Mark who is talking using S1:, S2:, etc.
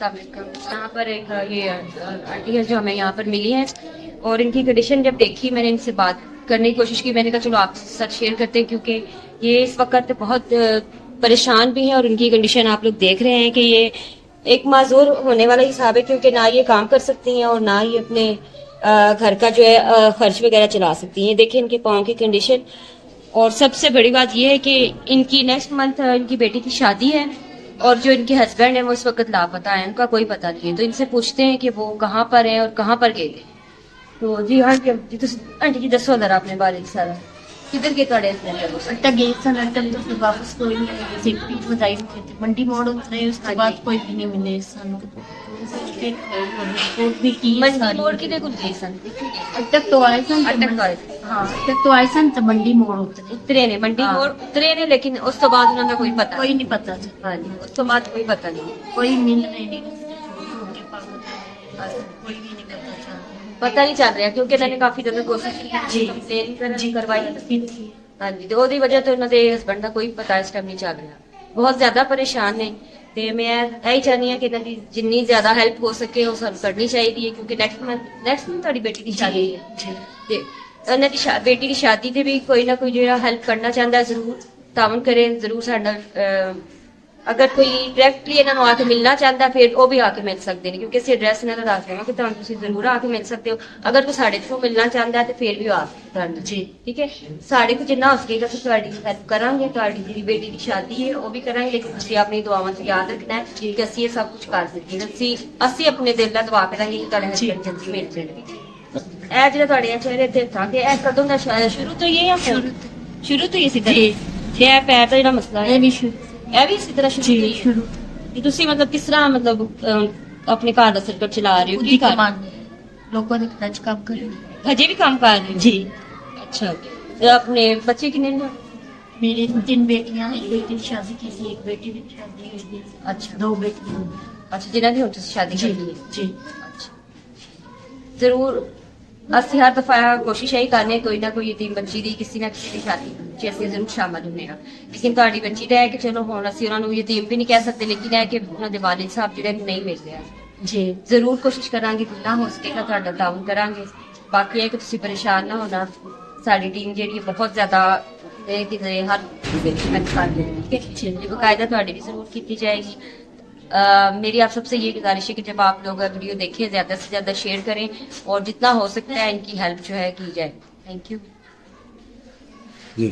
S1: यहाँ पर एक ये आंटी है जो हमें यहाँ पर मिली है, और इनकी कंडीशन जब देखी मैंने इनसे बात करने की कोशिश की। मैंने कहा चलो आपके साथ शेयर करते हैं, क्योंकि ये इस वक्त बहुत परेशान भी हैं और इनकी कंडीशन आप लोग देख रहे हैं कि ये एक माजूर होने वाला हिसाब है, क्योंकि ना ये काम कर सकती हैं और ना ये अपने घर का जो है खर्च वगैरह चला सकती हैं। देखें इनके पाँव की कंडीशन। और सबसे बड़ी बात यह है कि इनकी नेक्स्ट मंथ इनकी बेटी की शादी है, और जो इनके हस्बैंड है वो इस वक्त लापता है, उनका कोई पता नहीं है। तो इनसे पूछते हैं कि वो कहाँ पर है और कहाँ पर गए थे। तो जी हाँ जी, आंटी जी दसो जरा अपने बारे में सारा, किधर के तड़े
S2: अट्टा गए सन, अट्टा तो फिर वापस कोई नहीं आया। सिर्फ बजाई थे मंडी मोड़ उतरे, उसके बाद कोई भी नहीं मिले सानू। भी की
S1: मंडी मोड़ किधर को गए सन?
S2: अटक तो आए सन,
S1: अटक तो आए थे।
S2: हाँ अटक तो आए सन तो मंडी मोड़ उतरे।
S1: उतरे ने मंडी
S2: हाँ।
S1: मोड़ उतरे ने, लेकिन उस तो बाद उन्होंने कोई पता
S2: कोई नहीं पता जी।
S1: हाँ जी, उस तो बाद कोई पता नहीं,
S2: कोई मिल रहे नहीं, कोई भी नहीं
S1: पता नहीं चल रहा, क्योंकि इन्होंने काफी ज्यादा कोशिश की, कंप्लेन करवाई। हाँ जी, तो ਉਹਦੀ ਵਜ੍ਹਾ ਤੋਂ ਉਹਨਾਂ ਦੇ ਹਸਬੰਡ ਦਾ ਕੋਈ ਪਤਾ ਇਸ ਟਾਈਮ ਨਹੀਂ ਚੱਲ ਰਿਹਾ। ਬਹੁਤ ਜ਼ਿਆਦਾ ਪਰੇਸ਼ਾਨ ਨੇ, ਤੇ ਮੈਂ ਇਹੀ ਚਾਹਨੀ ਹਾਂ ਕਿ ਇਹਨਾਂ ਦੀ ਜਿੰਨੀ ਜ਼ਿਆਦਾ ਹੈਲਪ ਹੋ ਸਕੇ ਉਹ ਸਾਨੂੰ ਕਰਨੀ ਚਾਹੀਦੀ ਹੈ, ਕਿਉਂਕਿ ਨੈਕਸਟ ਮੰਥ ਤੁਹਾਡੀ ਬੇਟੀ ਦੀ ਸ਼ਾਦੀ ਹੈ, ਤੇ ਉਹਨਾਂ ਦੀ ਬੇਟੀ ਦੀ ਸ਼ਾਦੀ ਤੇ ਵੀ ਕੋਈ ਨਾ ਕੋਈ ਜਿਹੜਾ ਹੈਲਪ ਕਰਨਾ ਚਾਹੁੰਦਾ ਜ਼ਰੂਰ ਤਾਵਨ ਕਰੇ, ਜ਼ਰੂਰ ਸਾਡਾ अगर कोई डायरैक्टली इन्होंने आके मिलना चाहता है फिर वो भी आके मिल सकते हैं, क्योंकि असं एड्रैस इन्होंने दस देना कि तुम जरूर आके मिल सकते हो। अगर कोई साढ़े थ्रू मिलना चाहता है तो फिर भी आ सकता जी, ठीक है। साढ़े को जिन्ना हो सकेगा तो हेल्प करांगे, जी बेटी की शादी है वो भी करांगे, लेकिन असं अपनी दुआवां च याद रखना है कि असं ये सब कुछ कर सकते हैं। असं अपने दिल का दुआ करांगे कि तुहाडे हस्बैंड जल्दी मिल जाएंगे। ए जो तुहाडे चेहरे ते था कि ए कदों दा शुरू तो ये है, शुरू तो ये सी जे पैर का जो मसला है ਇਹ ਵੀ ਇਸੇ ਤਰ੍ਹਾਂ ਸ਼ੁਰੂ ਤੇ ਤੁਸੀਂ ਮਤਲਬ ਕਿਸ ਤਰ੍ਹਾਂ ਮਤਲਬ ਆਪਣੇ ਘਰ ਦਾ ਸਰਕਲ ਚਲਾ ਰਹੇ ਹੋ? ਕੀ ਕਰ
S2: ਲੋਕਾਂ ਦੇ ਘਰਾਂ 'ਚ ਕੰਮ ਕਰ ਰਹੇ ਹੋ?
S1: ਹਜੇ ਵੀ ਕੰਮ ਕਰ ਰਹੇ ਹੋ ਜੀ? ਅੱਛਾ, ਤੇ ਆਪਣੇ ਬੱਚੇ ਕਿੰਨੇ ਨੇ?
S2: मेरी 3 बेटियां, एक बेटी की शादी की थी, एक बेटी की शादी हुई थी।
S1: अच्छा,
S2: 2 बेटियां।
S1: अच्छा, जिन्हों की हुण शादी कर ली है
S2: जी।
S1: अच्छा, जरूर ਅਸੀਂ ਹਰ ਦਫਾ ਕੋਸ਼ਿਸ਼ ਇਹੀ ਕਰਨੇ ਕੋਈ ਨਾ ਕੋਈ ਯਤੀਮ ਬੱਚੀ ਦੀ ਕਿਸੇ ਨਾ ਕਿਸੇ ਦੀ ਸ਼ਾਦੀ ਚ ਅਸੀਂ ਜ਼ਰੂਰ ਸ਼ਾਮਲ ਹੁੰਦੇ ਹਾਂ। ਲੇਕਿਨ ਤੁਹਾਡੀ ਬੱਚੀ ਦਾ ਹੈ ਕਿ ਚਲੋ ਹੁਣ ਅਸੀਂ ਉਹਨਾਂ ਨੂੰ ਯਤੀਮ ਵੀ ਨਹੀਂ ਕਹਿ ਸਕਦੇ, ਲੇਕਿਨ ਇਹ ਕਿ ਉਹਨਾਂ ਦੇ ਵਾਲਿਦ ਸਾਹਿਬ ਜਿਹੜੇ ਨਹੀਂ ਮਿਲ ਰਿਹਾ ਜੀ, ਜ਼ਰੂਰ ਕੋਸ਼ਿਸ਼ ਕਰਾਂਗੇ ਜਿੰਨਾ ਹੋ ਸਕੇਗਾ ਤੁਹਾਡਾ ਤਾਉਨ ਕਰਾਂਗੇ। ਬਾਕੀ ਇਹ ਕਿ ਤੁਸੀਂ ਪਰੇਸ਼ਾਨ ਨਾ ਹੋਣਾ, ਸਾਡੀ ਟੀਮ ਜਿਹੜੀ ਬਹੁਤ ਜ਼ਿਆਦਾ ਕਿਤੇ ਹਰ ਮਿਹਨਤ ਕਰ ਰਹੀ ਹੈ, ਬਕਾਇਦਾ ਤੁਹਾਡੀ ਵੀ ਜ਼ਰੂਰ ਕੀਤੀ ਜਾਏਗੀ। मेरी आप सबसे ये गुजारिश है कि जब आप लोग वीडियो देखें ज्यादा से ज्यादा शेयर करें और जितना हो सकता है इनकी हेल्प जो है की जाए। Thank you.